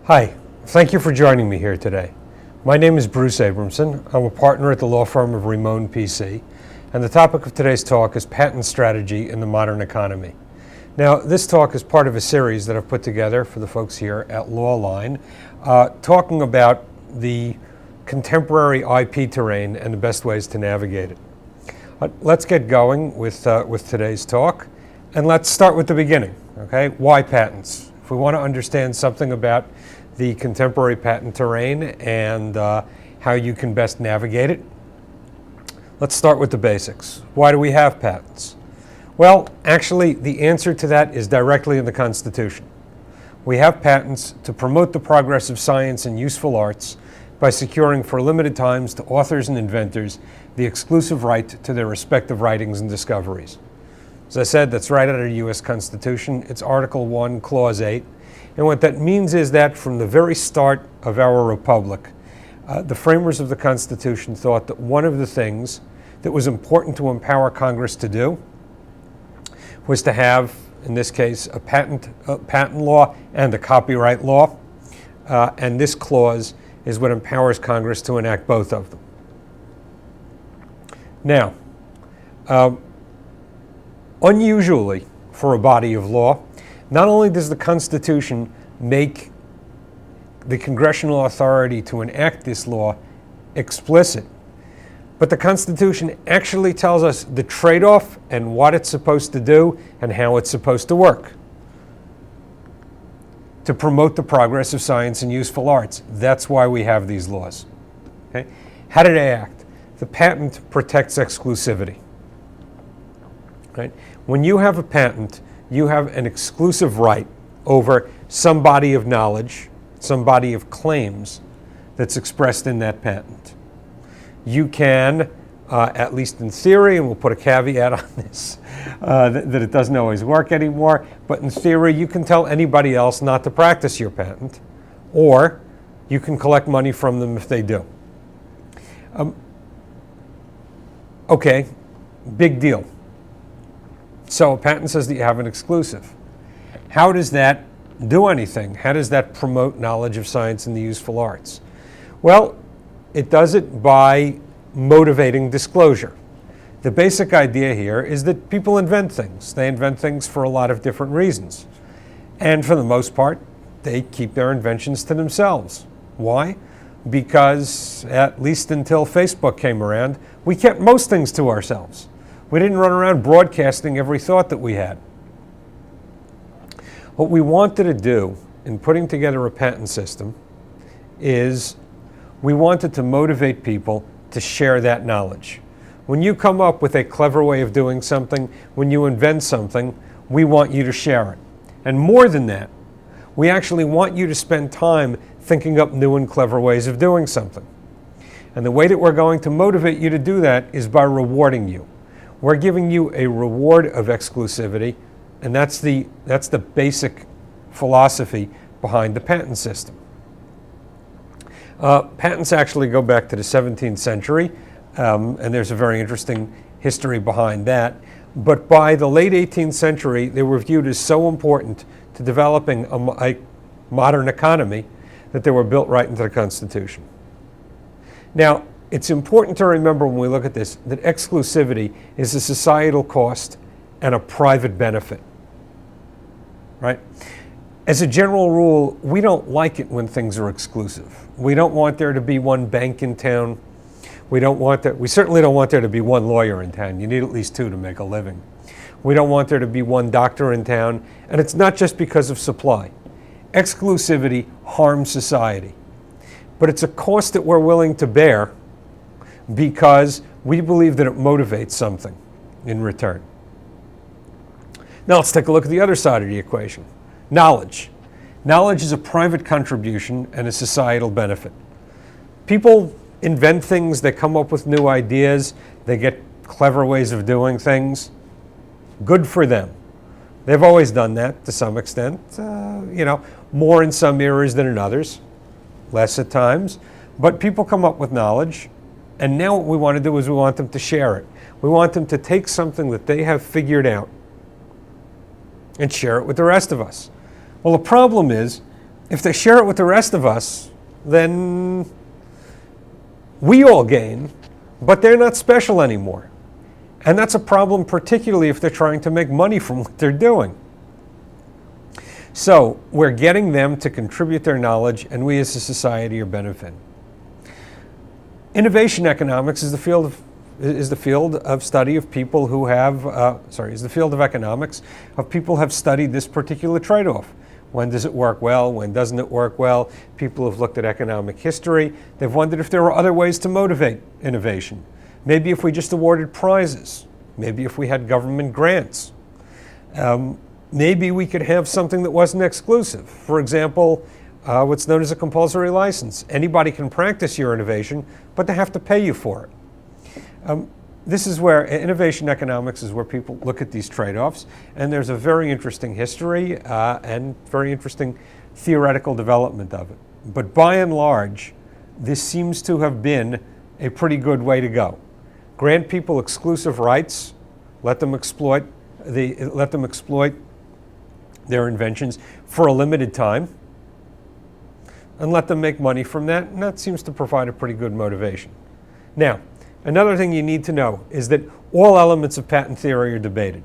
Hi, thank you for joining me here today. My name is Bruce Abramson. I'm a partner at the law firm of Ramon PC, and the topic of today's talk is patent strategy in the modern economy. Now, this talk is part of a series that I've put together for the folks here at Lawline, talking about the contemporary IP terrain and the best ways to navigate it. Let's get going with today's talk, and let's start with the beginning, okay? Why patents? If we want to understand something about the contemporary patent terrain and how you can best navigate it, let's start with the basics. Why do we have patents? Well, actually, the answer to that is directly in the Constitution. We have patents to promote the progress of science and useful arts by securing for limited times to authors and inventors the exclusive right to their respective writings and discoveries. As I said, that's right out of the U.S. Constitution. It's Article 1, Clause 8. And what that means is that from the very start of our republic, the framers of the Constitution thought that one of the things that was important to empower Congress to do was to have, in this case, a patent law and a copyright law. And this clause is what empowers Congress to enact both of them. Now, unusually for a body of law, not only does the Constitution make the congressional authority to enact this law explicit, but the Constitution actually tells us the trade-off and what it's supposed to do and how it's supposed to work to promote the progress of science and useful arts. That's why we have these laws. Okay? How do they act? The patent protects exclusivity. Right? When you have a patent, you have an exclusive right over some body of knowledge, some body of claims that's expressed in that patent. You can, at least in theory, and we'll put a caveat on this, that it doesn't always work anymore, but in theory you can tell anybody else not to practice your patent, or you can collect money from them if they do. Okay, big deal. So a patent says that you have an exclusive. How does that do anything? How does that promote knowledge of science and the useful arts? Well, it does it by motivating disclosure. The basic idea here is that people invent things. They invent things for a lot of different reasons. And for the most part, they keep their inventions to themselves. Why? Because at least until Facebook came around, we kept most things to ourselves. We didn't run around broadcasting every thought that we had. What we wanted to do in putting together a patent system is we wanted to motivate people to share that knowledge. When you come up with a clever way of doing something, when you invent something, we want you to share it. And more than that, we actually want you to spend time thinking up new and clever ways of doing something. And the way that we're going to motivate you to do that is by rewarding you. We're giving you a reward of exclusivity, and that's the basic philosophy behind the patent system. Patents actually go back to the 17th century, and there's a very interesting history behind that. But by the late 18th century, they were viewed as so important to developing a modern economy that they were built right into the Constitution. Now, it's important to remember when we look at this that exclusivity is a societal cost and a private benefit, right? As a general rule, we don't like it when things are exclusive. We don't want there to be one bank in town. We certainly don't want there to be one lawyer in town. You need at least two to make a living. We don't want there to be one doctor in town, and it's not just because of supply. Exclusivity harms society, but it's a cost that we're willing to bear because we believe that it motivates something in return. Now let's take a look at the other side of the equation. Knowledge. Knowledge is a private contribution and a societal benefit. People invent things, they come up with new ideas, they get clever ways of doing things. Good for them. They've always done that to some extent, more in some areas than in others, less at times. But people come up with knowledge, and now what we want to do is we want them to share it. We want them to take something that they have figured out and share it with the rest of us. Well, the problem is If they share it with the rest of us, then we all gain, but they're not special anymore. And that's a problem, particularly if they're trying to make money from what they're doing. So we're getting them to contribute their knowledge, and we as a society are benefiting. Innovation economics is the field of study of people who have, is the field of economics of people who have studied this particular trade-off. When does it work well? When doesn't it work well? People have looked at economic history. They've wondered if there were other ways to motivate innovation. Maybe if we just awarded prizes. Maybe if we had government grants. Maybe we could have something that wasn't exclusive. For example, what's known as a compulsory license. Anybody can practice your innovation, but they have to pay you for it. This is where innovation economics is where people look at these trade-offs, and there's a very interesting history and very interesting theoretical development of it. But by and large, this seems to have been a pretty good way to go. Grant people exclusive rights, let them exploit their inventions for a limited time, and let them make money from that, and that seems to provide a pretty good motivation. Now, another thing you need to know is that all elements of patent theory are debated.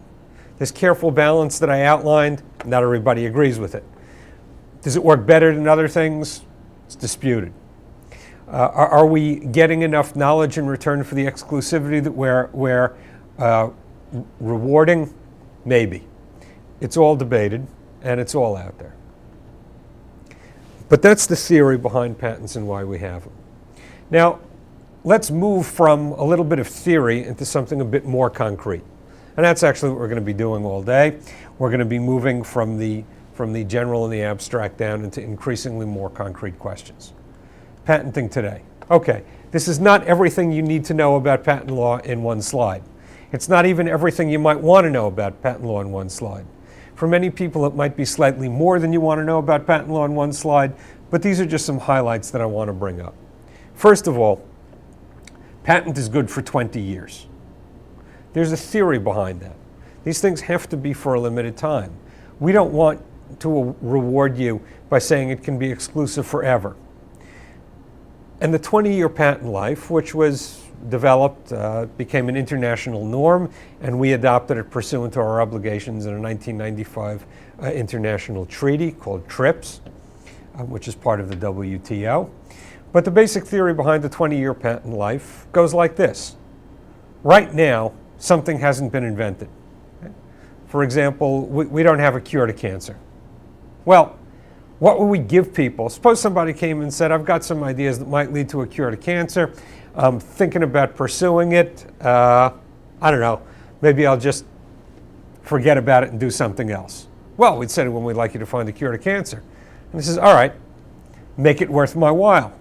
This careful balance that I outlined, not everybody agrees with it. Does it work better than other things? It's disputed. Are we getting enough knowledge in return for the exclusivity that we're rewarding? Maybe. It's all debated, and it's all out there. But that's the theory behind patents and why we have them. Now, let's move from a little bit of theory into something a bit more concrete. And that's actually what we're going to be doing all day. We're going to be moving from the general and the abstract down into increasingly more concrete questions. Patenting today. Okay, this is not everything you need to know about patent law in one slide. It's not even everything you might want to know about patent law in one slide. For many people, it might be slightly more than you want to know about patent law in one slide, but these are just some highlights that I want to bring up. First of all, patent is good for 20 years. There's a theory behind that. These things have to be for a limited time. We don't want to reward you by saying it can be exclusive forever. And the 20-year patent life, which was developed, became an international norm, and we adopted it pursuant to our obligations in a 1995 international treaty called TRIPS, which is part of the WTO. But the basic theory behind the 20-year patent life goes like this. Right now, something hasn't been invented. For example, we don't have a cure to cancer. Well, what would we give people? Suppose somebody came and said, I've got some ideas that might lead to a cure to cancer. I'm thinking about pursuing it. I don't know, maybe I'll just forget about it and do something else. Well, we'd say, well, we'd like you to find a cure to cancer. And he says, all right, make it worth my while.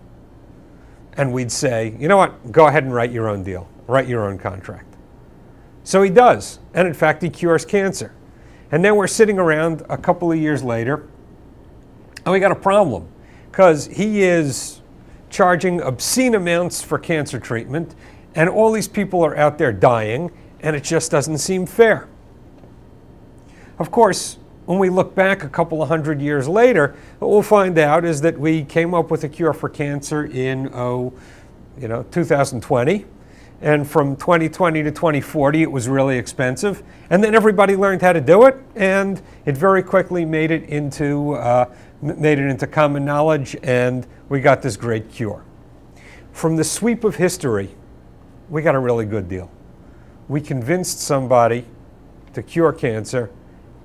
And we'd say, you know what, go ahead and write your own deal, write your own contract. So he does, and in fact, he cures cancer. And then we're sitting around a couple of years later, and we got a problem, because he is charging obscene amounts for cancer treatment, and all these people are out there dying, and it just doesn't seem fair. Of course, when we look back a couple of hundred years later, what we'll find out is that we came up with a cure for cancer in 2020, and from 2020 to 2040 it was really expensive, and then everybody learned how to do it, and it very quickly made it into common knowledge, and we got this great cure. From the sweep of history, we got a really good deal. We convinced somebody to cure cancer,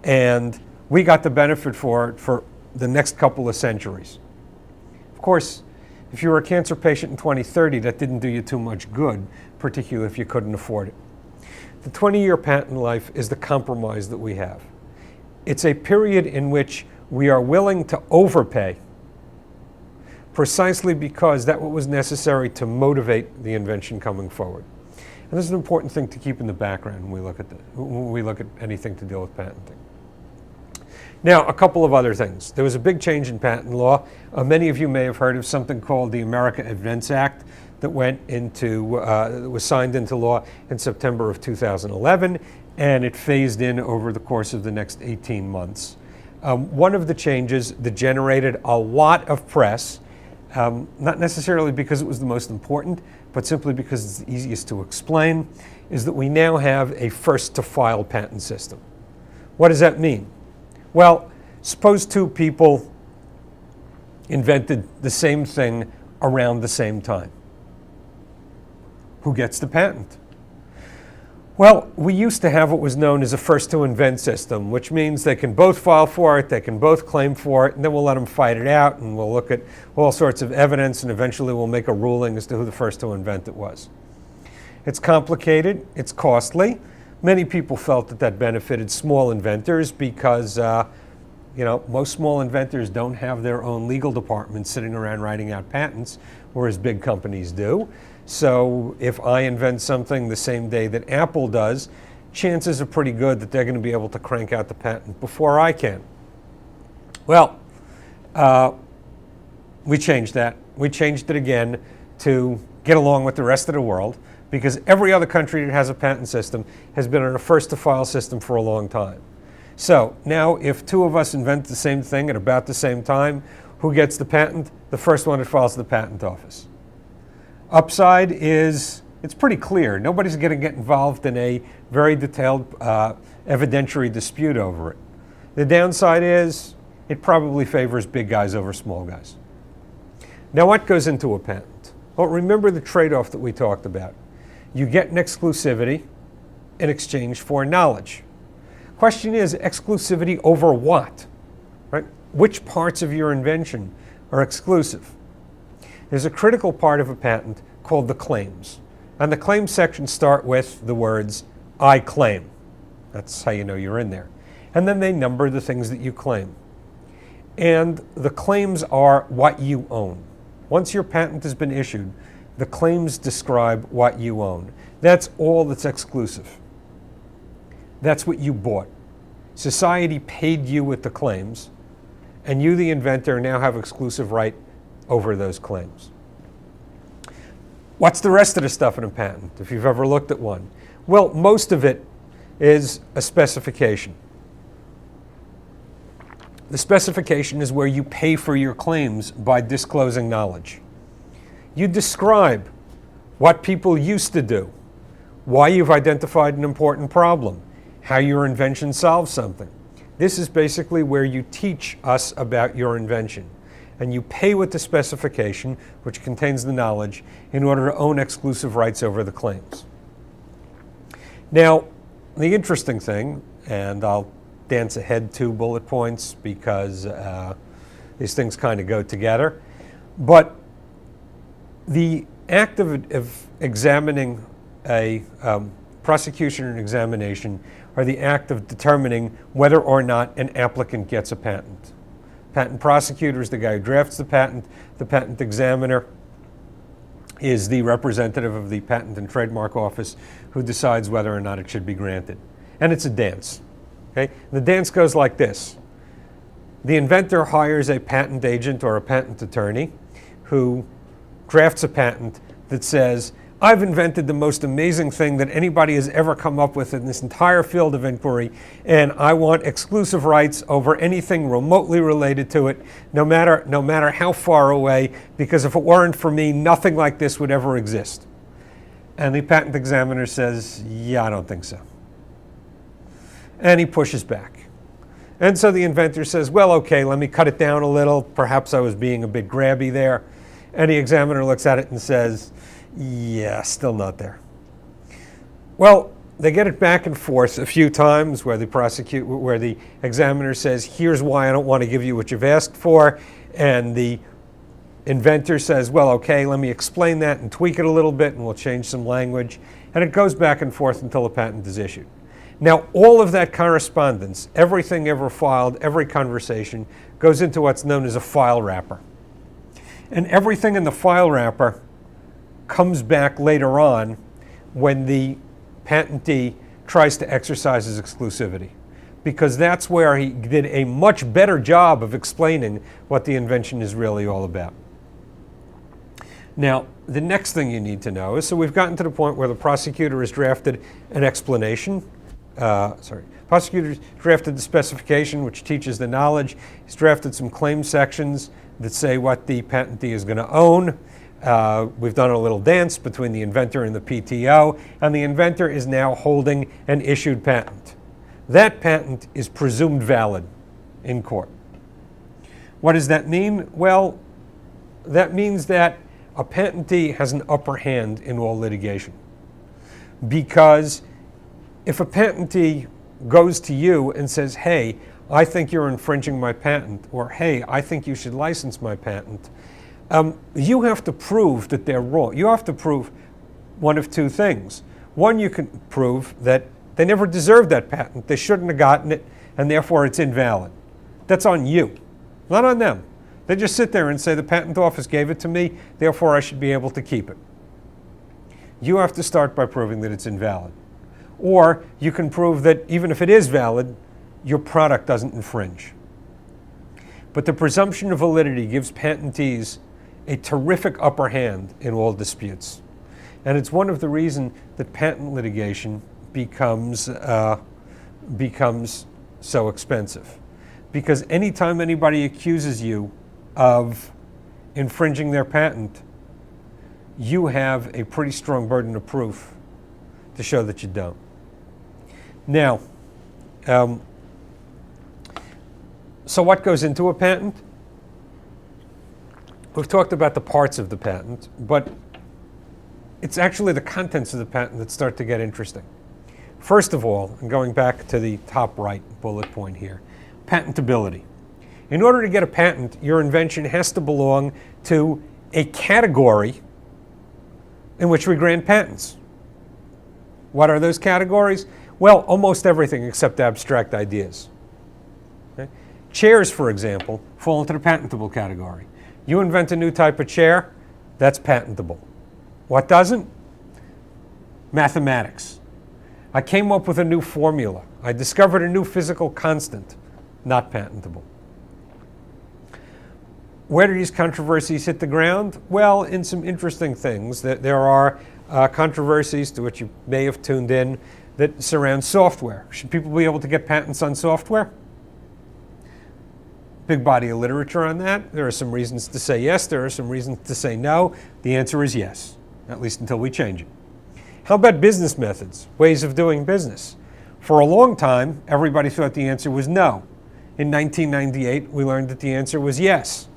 and we got the benefit for it for the next couple of centuries. Of course, if you were a cancer patient in 2030, that didn't do you too much good, particularly if you couldn't afford it. The 20-year patent life is the compromise that we have. It's a period in which we are willing to overpay precisely because that was necessary to motivate the invention coming forward. And this is an important thing to keep in the background when we look at anything to deal with patenting. Now, a couple of other things. There was a big change in patent law. Many of you may have heard of something called the America Invents Act that was signed into law in September of 2011, and it phased in over the course of the next 18 months. One of the changes that generated a lot of press, not necessarily because it was the most important, but simply because it's the easiest to explain, is that we now have a first-to-file patent system. What does that mean? Well, suppose two people invented the same thing around the same time. Who gets the patent? Well, we used to have what was known as a first-to-invent system, which means they can both file for it, they can both claim for it, and then we'll let them fight it out, and we'll look at all sorts of evidence, and eventually we'll make a ruling as to who the first to invent it was. It's complicated, it's costly. Many people felt that that benefited small inventors because most small inventors don't have their own legal department sitting around writing out patents, whereas big companies do. So if I invent something the same day that Apple does, chances are pretty good that they're going to be able to crank out the patent before I can. Well, we changed that. We changed it again to get along with the rest of the world, because every other country that has a patent system has been on a first-to-file system for a long time. So now if two of us invent the same thing at about the same time, who gets the patent? The first one that files to the patent office. Upside is, it's pretty clear. Nobody's going to get involved in a very detailed evidentiary dispute over it. The downside is, it probably favors big guys over small guys. Now what goes into a patent? Well, remember the trade-off that we talked about. You get an exclusivity in exchange for knowledge. Question is, exclusivity over what? Right? Which parts of your invention are exclusive? There's a critical part of a patent called the claims. And the claims section start with the words, I claim. That's how you know you're in there. And then they number the things that you claim. And the claims are what you own. Once your patent has been issued, the claims describe what you own. That's all that's exclusive. That's what you bought. Society paid you with the claims, and you, the inventor, now have exclusive right over those claims. What's the rest of the stuff in a patent, if you've ever looked at one? Well, most of it is a specification. The specification is where you pay for your claims by disclosing knowledge. You describe what people used to do, why you've identified an important problem, how your invention solves something. This is basically where you teach us about your invention. And you pay with the specification, which contains the knowledge, in order to own exclusive rights over the claims. Now, the interesting thing, and I'll dance ahead 2 bullet points because these things kind of go together, but the act of examining a prosecution and examination are the act of determining whether or not an applicant gets a patent. Patent prosecutor is the guy who drafts the patent. The patent examiner is the representative of the Patent and Trademark Office who decides whether or not it should be granted. And it's a dance. Okay? The dance goes like this. The inventor hires a patent agent or a patent attorney who drafts a patent that says, I've invented the most amazing thing that anybody has ever come up with in this entire field of inquiry, and I want exclusive rights over anything remotely related to it, no matter how far away, because if it weren't for me, nothing like this would ever exist. And the patent examiner says, yeah, I don't think so. And he pushes back. And so the inventor says, well, okay, let me cut it down a little. Perhaps I was being a bit grabby there. And the examiner looks at it and says, yeah, still not there. Well, they get it back and forth a few times where the examiner says, here's why I don't want to give you what you've asked for. And the inventor says, well, okay, let me explain that and tweak it a little bit and we'll change some language. And it goes back and forth until a patent is issued. Now, all of that correspondence, everything ever filed, every conversation, goes into what's known as a file wrapper. And everything in the file wrapper comes back later on when the patentee tries to exercise his exclusivity, because that's where he did a much better job of explaining what the invention is really all about. Now, the next thing you need to know is, so we've gotten to the point where the prosecutor has drafted an explanation Prosecutors drafted the specification, which teaches the knowledge. He's drafted some claim sections that say what the patentee is going to own. We've done a little dance between the inventor and the PTO, and the inventor is now holding an issued patent. That patent is presumed valid in court. What does that mean? Well, that means that a patentee has an upper hand in all litigation. Because if a patentee goes to you and says, hey, I think you're infringing my patent, or hey, I think you should license my patent, you have to prove that they're wrong. You have to prove one of two things. One, you can prove that they never deserved that patent, they shouldn't have gotten it, and therefore it's invalid. That's on you, not on them. They just sit there and say, the patent office gave it to me, therefore I should be able to keep it. You have to start by proving that it's invalid. Or you can prove that even if it is valid, your product doesn't infringe. But the presumption of validity gives patentees a terrific upper hand in all disputes. And it's one of the reasons that patent litigation becomes so expensive. Because anytime anybody accuses you of infringing their patent, you have a pretty strong burden of proof to show that you don't. Now, so what goes into a patent? We've talked about the parts of the patent, but it's actually the contents of the patent that start to get interesting. First of all, and going back to the top right bullet point here, patentability. In order to get a patent, your invention has to belong to a category in which we grant patents. What are those categories? Well, almost everything except abstract ideas. Okay? Chairs, for example, fall into the patentable category. You invent a new type of chair, that's patentable. What doesn't? Mathematics. I came up with a new formula. I discovered a new physical constant, not patentable. Where do these controversies hit the ground? Well, in some interesting things. There are controversies to which you may have tuned in that surround software. Should people be able to get patents on software? Big body of literature on that. There are some reasons to say yes, there are some reasons to say no. The answer is yes, at least until we change it. How about business methods, ways of doing business? For a long time, everybody thought the answer was no. In 1998, we learned that the answer was yes.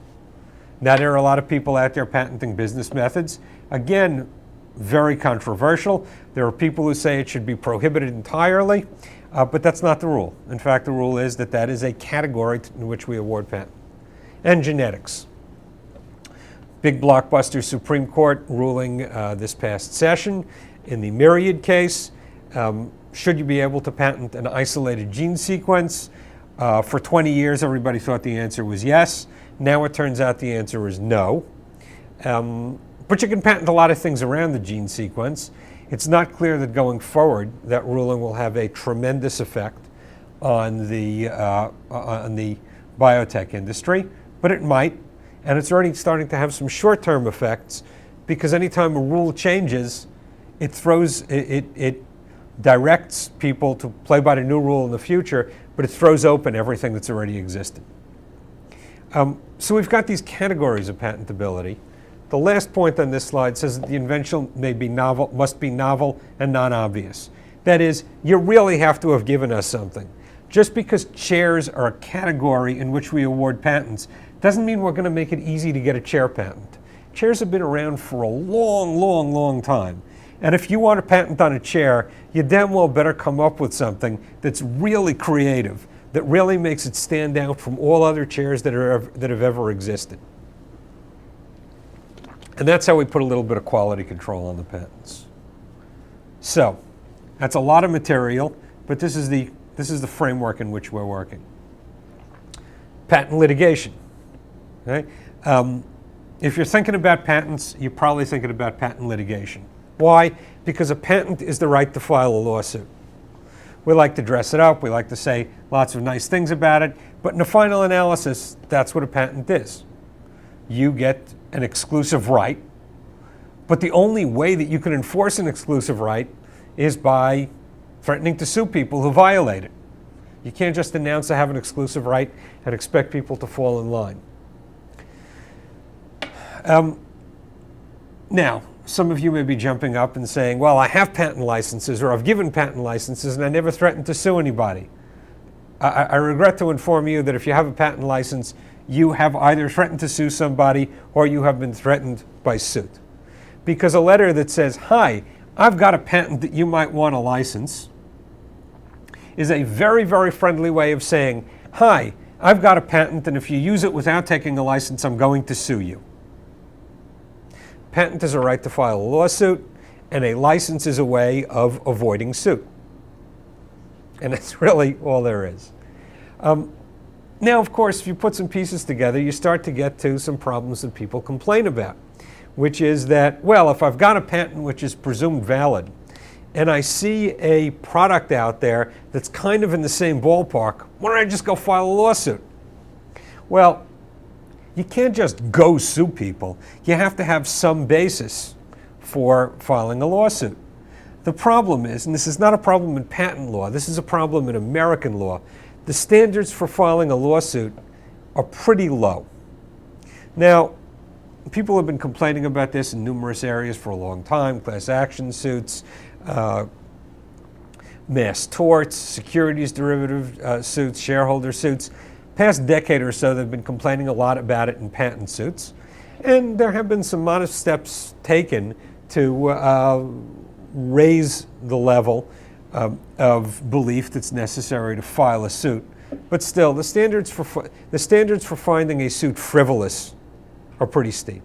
Now there are a lot of people out there patenting business methods. Again, very controversial. There are people who say it should be prohibited entirely, but that's not the rule. In fact, the rule is that that is a category in which we award patent. And genetics. Big blockbuster Supreme Court ruling this past session in the Myriad case. Should you be able to patent an isolated gene sequence? For 20 years, everybody thought the answer was yes. Now it turns out the answer is no. But you can patent a lot of things around the gene sequence. It's not clear that going forward, that ruling will have a tremendous effect on the biotech industry, but it might. And it's already starting to have some short-term effects because anytime a rule changes, it directs people to play by the new rule in the future, but it throws open everything that's already existed. So we've got these categories of patentability. The last point on this slide says that the invention must be novel and non-obvious. That is, you really have to have given us something. Just because chairs are a category in which we award patents doesn't mean we're going to make it easy to get a chair patent. Chairs have been around for a long, long, long time. And if you want a patent on a chair, you damn well better come up with something that's really creative, that really makes it stand out from all other chairs that have ever existed. And that's how we put a little bit of quality control on the patents. So, that's a lot of material, but this is the framework in which we're working. Patent litigation. Okay? If you're thinking about patents, you're probably thinking about patent litigation. Why? Because a patent is the right to file a lawsuit. We like to dress it up, we like to say lots of nice things about it, but in the final analysis, that's what a patent is. You get an exclusive right, but the only way that you can enforce an exclusive right is by threatening to sue people who violate it. You can't just announce I have an exclusive right and expect people to fall in line. Now, some of you may be jumping up and saying, well, I have patent licenses, or I've given patent licenses and I never threatened to sue anybody. I regret to inform you that if you have a patent license, you have either threatened to sue somebody or you have been threatened by suit. Because a letter that says, hi, I've got a patent that you might want a license, is a very, very friendly way of saying, hi, I've got a patent, and if you use it without taking a license, I'm going to sue you. Patent is a right to file a lawsuit, and a license is a way of avoiding suit. And that's really all there is. Now, of course, if you put some pieces together, you start to get to some problems that people complain about, which is that, well, if I've got a patent which is presumed valid, and I see a product out there that's kind of in the same ballpark, why don't I just go file a lawsuit? Well, you can't just go sue people. You have to have some basis for filing a lawsuit. The problem is, and this is not a problem in patent law, this is a problem in American law, the standards for filing a lawsuit are pretty low. Now, people have been complaining about this in numerous areas for a long time: class action suits, mass torts, securities derivative suits, shareholder suits. Past decade or so, they've been complaining a lot about it in patent suits. And there have been some modest steps taken to raise the level of belief that's necessary to file a suit. But still, the standards for finding a suit frivolous are pretty steep.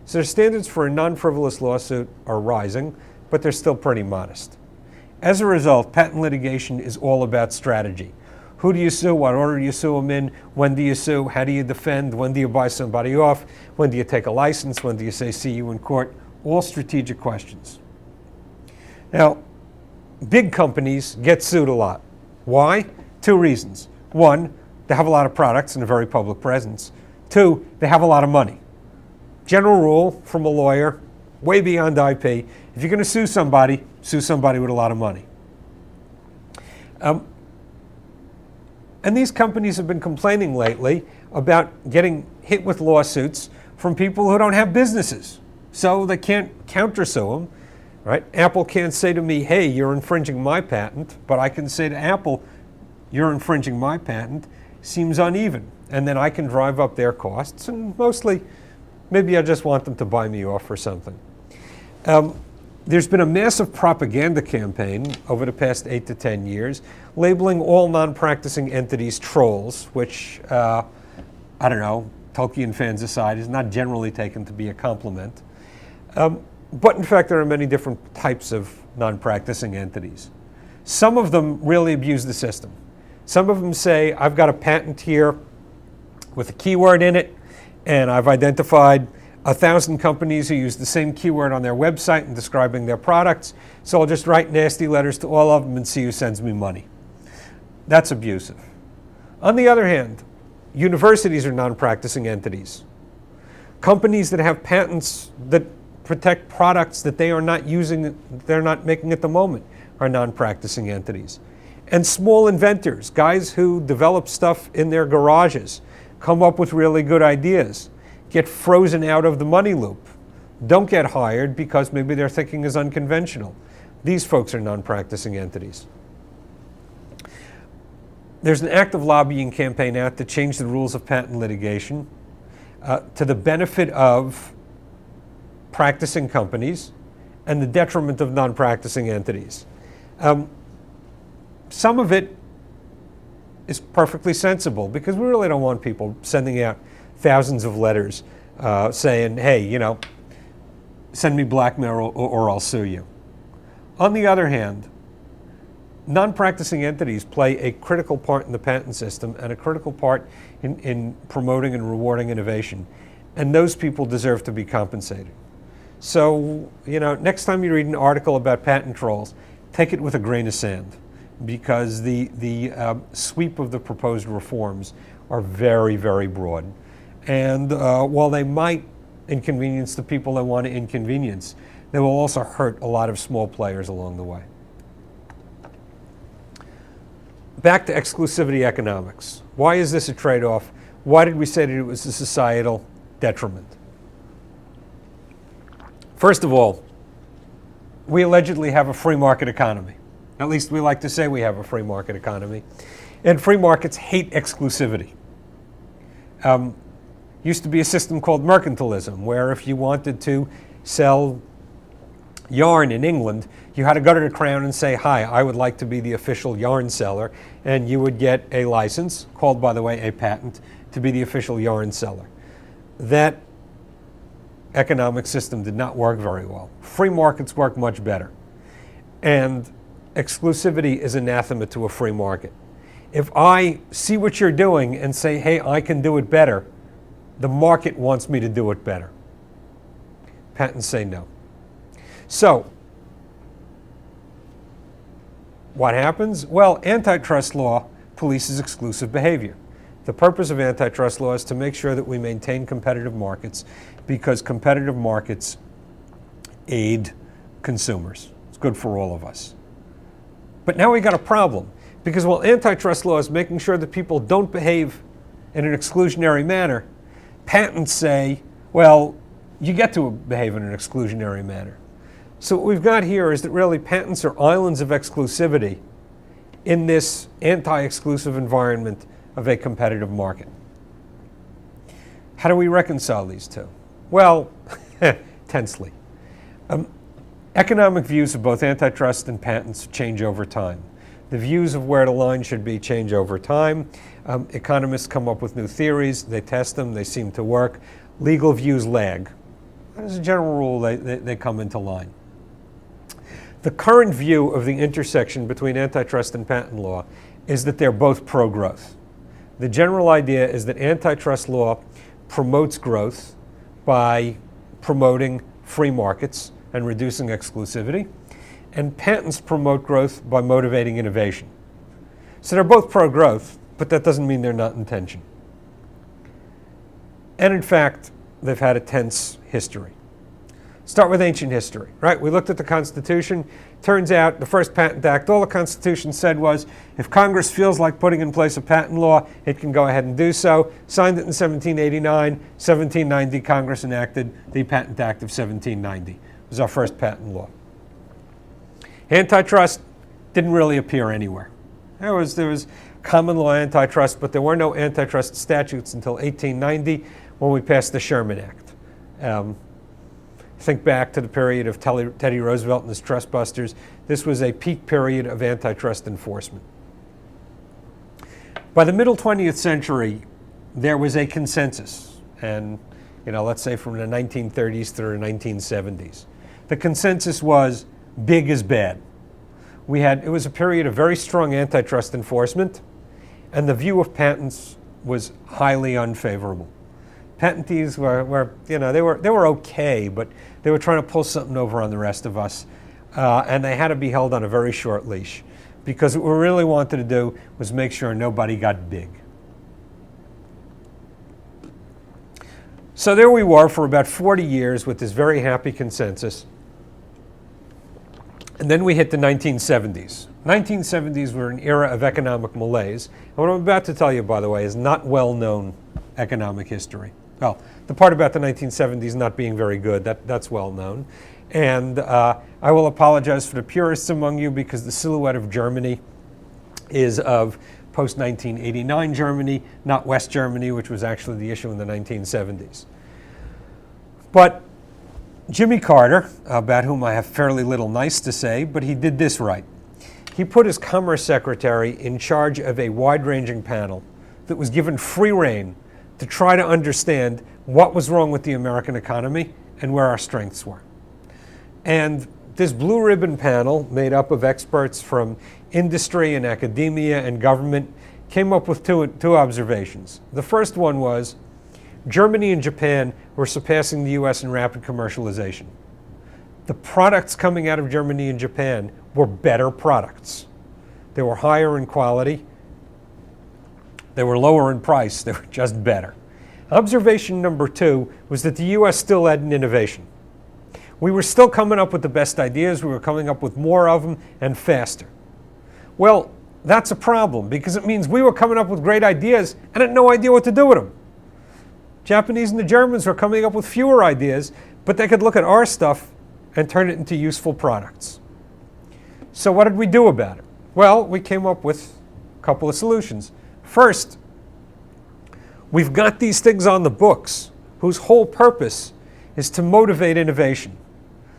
So the standards for a non-frivolous lawsuit are rising, but they're still pretty modest. As a result, patent litigation is all about strategy. Who do you sue? What order do you sue them in? When do you sue? How do you defend? When do you buy somebody off? When do you take a license? When do you say, see you in court? All strategic questions. Now, big companies get sued a lot. Why? Two reasons. One, they have a lot of products and a very public presence. Two, they have a lot of money. General rule from a lawyer, way beyond IP, if you're going to sue somebody with a lot of money. And these companies have been complaining lately about getting hit with lawsuits from people who don't have businesses. So they can't countersue them, right? Apple can't say to me, hey, you're infringing my patent, but I can say to Apple, you're infringing my patent. Seems uneven. And then I can drive up their costs, and mostly, maybe I just want them to buy me off or something. There's been a massive propaganda campaign over the past 8 to 10 years labeling all non-practicing entities trolls, which, I don't know, Tolkien fans aside, is not generally taken to be a compliment. But in fact, there are many different types of non-practicing entities. Some of them really abuse the system. Some of them say, I've got a patent here with a keyword in it, and I've identified 1,000 companies who use the same keyword on their website and describing their products, so I'll just write nasty letters to all of them and see who sends me money. That's abusive. On the other hand, universities are non-practicing entities. Companies that have patents that protect products that they are not using, they're not making at the moment, are non-practicing entities. And small inventors, guys who develop stuff in their garages, come up with really good ideas, get frozen out of the money loop, don't get hired because maybe their thinking is unconventional. These folks are non-practicing entities. There's an active lobbying campaign out to change the rules of patent litigation to the benefit of practicing companies and the detriment of non-practicing entities. Some of it is perfectly sensible because we really don't want people sending out thousands of letters saying, hey, you know, send me blackmail or I'll sue you. On the other hand, non-practicing entities play a critical part in the patent system and a critical part in promoting and rewarding innovation. And those people deserve to be compensated. So, you know, next time you read an article about patent trolls, take it with a grain of sand, because the sweep of the proposed reforms are very, very broad. And while they might inconvenience the people they want to inconvenience, they will also hurt a lot of small players along the way. back to exclusivity economics. Why is this a trade-off? Why did we say that it was a societal detriment? First of all, we allegedly have a free market economy. At least we like to say we have a free market economy. And free markets hate exclusivity. Used to be a system called mercantilism, where if you wanted to sell yarn in England, you had to go to the Crown and say, hi, I would like to be the official yarn seller, and you would get a license, called, by the way, a patent, to be the official yarn seller. That economic system did not work very well. Free markets work much better. And exclusivity is anathema to a free market. If I see what you're doing and say, hey, I can do it better, the market wants me to do it better. Patents say no. So, what happens? Well, antitrust law polices exclusive behavior. The purpose of antitrust law is to make sure that we maintain competitive markets, because competitive markets aid consumers. It's good for all of us. But now we got a problem, because while antitrust law is making sure that people don't behave in an exclusionary manner, patents say, well, you get to behave in an exclusionary manner. So what we've got here is that really patents are islands of exclusivity in this anti-exclusive environment of a competitive market. How do we reconcile these two? Well, tensely. Economic views of both antitrust and patents change over time. The views of where the line should be change over time. Economists come up with new theories, they test them, they seem to work. Legal views lag. As a general rule, they come into line. The current view of the intersection between antitrust and patent law is that they're both pro-growth. The general idea is that antitrust law promotes growth by promoting free markets and reducing exclusivity, and patents promote growth by motivating innovation. So they're both pro-growth, but that doesn't mean they're not in tension. And in fact, they've had a tense history. Start with ancient history, right? We looked at the Constitution. Turns out the first Patent Act, all the Constitution said was, if Congress feels like putting in place a patent law, it can go ahead and do so. Signed it in 1789. 1790, Congress enacted the Patent Act of 1790. It was our first patent law. Antitrust didn't really appear anywhere. There was common law antitrust, but there were no antitrust statutes until 1890 when we passed the Sherman Act. Think back to the period of Teddy Roosevelt and his trustbusters. This was a peak period of antitrust enforcement. By the middle 20th century, there was a consensus, and let's say from the 1930s through the 1970s. The consensus was big is bad. It was a period of very strong antitrust enforcement, and the view of patents was highly unfavorable. Patentees they were okay, but they were trying to pull something over on the rest of us, and they had to be held on a very short leash, because what we really wanted to do was make sure nobody got big. So there we were for about 40 years with this very happy consensus. And then we hit the 1970s. 1970s were an era of economic malaise. And what I'm about to tell you, by the way, is not well-known economic history. Well, the part about the 1970s not being very good, that's well known. And I will apologize for the purists among you, because the silhouette of Germany is of post-1989 Germany, not West Germany, which was actually the issue in the 1970s. But Jimmy Carter, about whom I have fairly little nice to say, but he did this right. He put his Commerce Secretary in charge of a wide-ranging panel that was given free rein to try to understand what was wrong with the American economy and where our strengths were. And this blue ribbon panel, made up of experts from industry and academia and government, came up with two observations. The first one was Germany and Japan were surpassing the US in rapid commercialization. The products coming out of Germany and Japan were better products. They were higher in quality. They were lower in price. They were just better. Observation number two was that the US still had an innovation. We were still coming up with the best ideas. We were coming up with more of them and faster. Well, That's a problem because it means we were coming up with great ideas and had no idea what to do with them. Japanese and the Germans were coming up with fewer ideas, but they could look at our stuff and turn it into useful products. So what did we do about it? Well, we came up with a couple of solutions. First, we've got these things on the books whose whole purpose is to motivate innovation.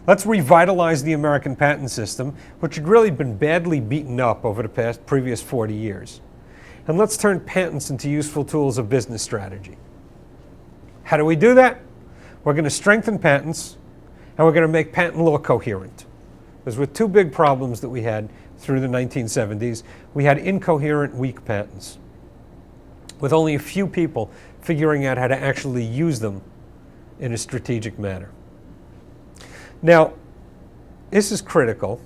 Let's revitalize the American patent system, which had really been badly beaten up over the previous 40 years. And let's turn patents into useful tools of business strategy. How do we do that? We're going to strengthen patents, and we're going to make patent law coherent. Those were two big problems that we had through the 1970s. We had incoherent, weak patents, with only a few people figuring out how to actually use them in a strategic manner. Now, this is critical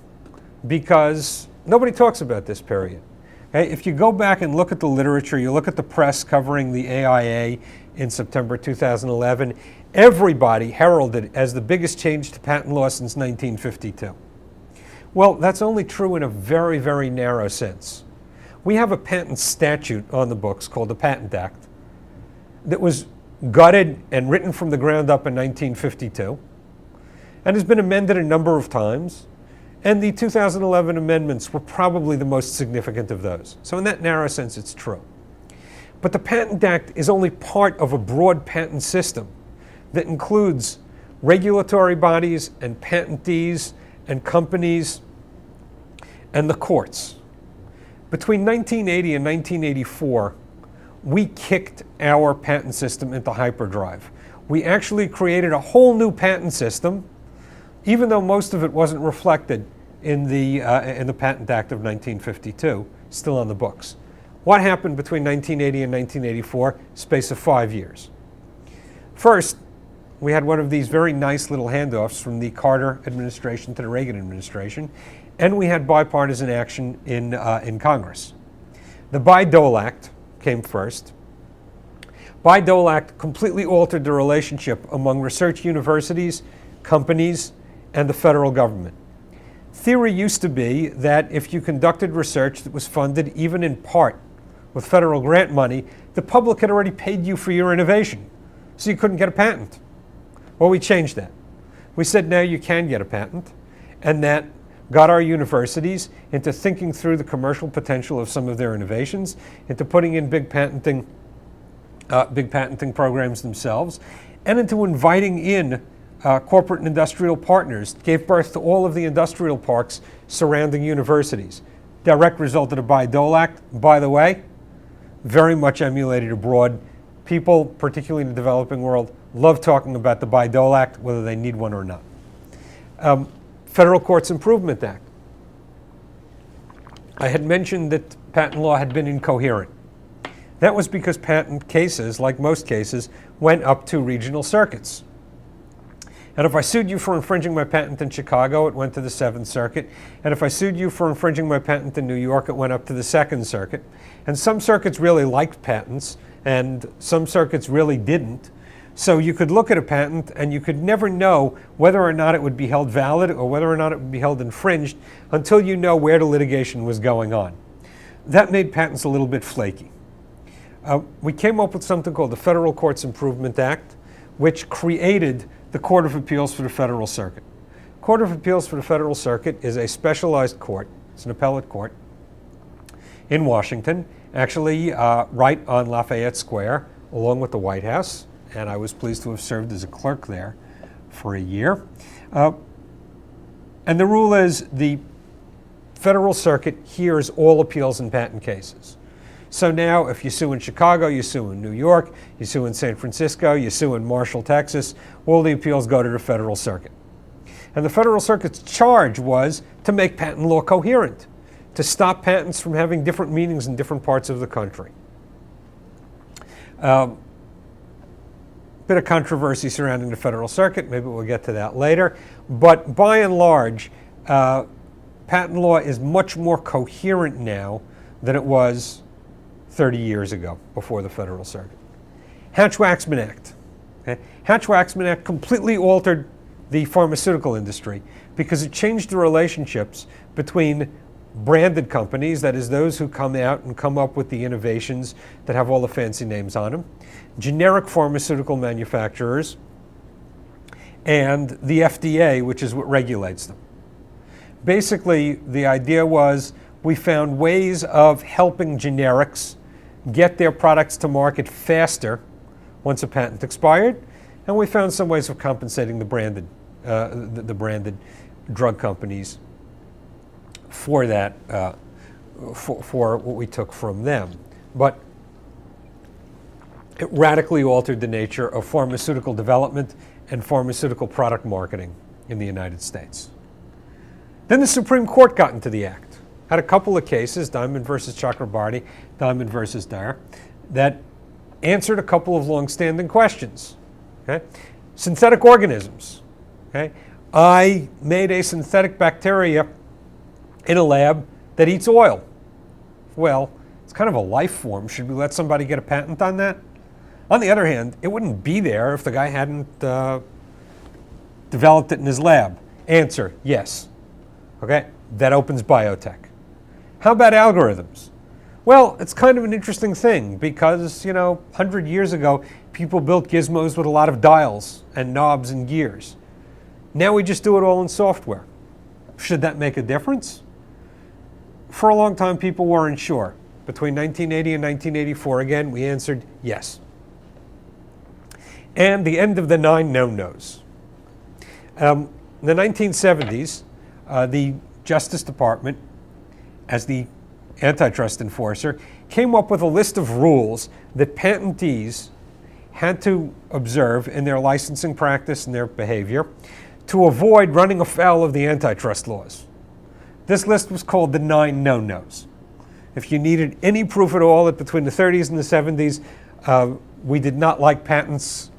because nobody talks about this period. Okay? If you go back and look at the literature, you look at the press covering the AIA in September 2011, everybody heralded it as the biggest change to patent law since 1952. Well, that's only true in a very, very narrow sense. We have a patent statute on the books called the Patent Act that was gutted and written from the ground up in 1952 and has been amended a number of times, and the 2011 amendments were probably the most significant of those. So in that narrow sense, it's true. But the Patent Act is only part of a broad patent system that includes regulatory bodies and patentees and companies and the courts. Between 1980 and 1984, we kicked our patent system into hyperdrive. We actually created a whole new patent system, even though most of it wasn't reflected in the Patent Act of 1952, still on the books. What happened between 1980 and 1984? Space of 5 years. First, we had one of these very nice little handoffs from the Carter administration to the Reagan administration, and we had bipartisan action in Congress. The Bayh-Dole Act came first. Bayh-Dole Act completely altered the relationship among research universities, companies, and the federal government. Theory used to be that if you conducted research that was funded even in part with federal grant money, the public had already paid you for your innovation, so you couldn't get a patent. Well, we changed that. We said now you can get a patent, and that got our universities into thinking through the commercial potential of some of their innovations, into putting in big patenting programs themselves, and into inviting in corporate and industrial partners. Gave birth to all of the industrial parks surrounding universities. Direct result of the Bayh-Dole Act, by the way, very much emulated abroad. People, particularly in the developing world, love talking about the Bayh-Dole Act, whether they need one or not. Federal Courts Improvement Act. I had mentioned that patent law had been incoherent. That was because patent cases, like most cases, went up to regional circuits. And if I sued you for infringing my patent in Chicago, it went to the 7th Circuit. And if I sued you for infringing my patent in New York, it went up to the 2nd Circuit. And some circuits really liked patents, and some circuits really didn't. So you could look at a patent and you could never know whether or not it would be held valid or whether or not it would be held infringed until you know where the litigation was going on. That made patents a little bit flaky. We came up with something called the Federal Courts Improvement Act, which created the Court of Appeals for the Federal Circuit. Court of Appeals for the Federal Circuit is a specialized court. It's an appellate court in Washington, actually right on Lafayette Square, along with the White House. And I was pleased to have served as a clerk there for a year. And the rule is the Federal Circuit hears all appeals in patent cases. So now if you sue in Chicago, you sue in New York, you sue in San Francisco, you sue in Marshall, Texas, all the appeals go to the Federal Circuit. And the Federal Circuit's charge was to make patent law coherent, to stop patents from having different meanings in different parts of the country. Bit of controversy surrounding the Federal Circuit, maybe we'll get to that later, but by and large, patent law is much more coherent now than it was 30 years ago, before the Federal Circuit. Hatch-Waxman Act. Okay? Hatch-Waxman Act completely altered the pharmaceutical industry because it changed the relationships between branded companies, that is those who come out and come up with the innovations that have all the fancy names on them, generic pharmaceutical manufacturers, and the FDA, which is what regulates them. Basically, the idea was we found ways of helping generics get their products to market faster once a patent expired, and we found some ways of compensating the branded drug companies for that, for what we took from them. But it radically altered the nature of pharmaceutical development and pharmaceutical product marketing in the United States. Then the Supreme Court got into the act. Had a couple of cases, Diamond versus Chakrabarty, Diamond versus Dyer, that answered a couple of long-standing questions. Okay? Synthetic organisms. Okay? I made a synthetic bacteria in a lab that eats oil. Well, it's kind of a life form. Should we let somebody get a patent on that? On the other hand, it wouldn't be there if the guy hadn't developed it in his lab. Answer, yes. Okay, that opens biotech. How about algorithms? Well, it's kind of an interesting thing because, 100 years ago, people built gizmos with a lot of dials and knobs and gears. Now we just do it all in software. Should that make a difference? For a long time, people weren't sure. Between 1980 and 1984, again, we answered yes. And the end of the 9 no-nos. In the 1970s, the Justice Department, as the antitrust enforcer, came up with a list of rules that patentees had to observe in their licensing practice and their behavior to avoid running afoul of the antitrust laws. This list was called the 9 no-nos. If you needed any proof at all that between the 30s and the 70s we did not like patents,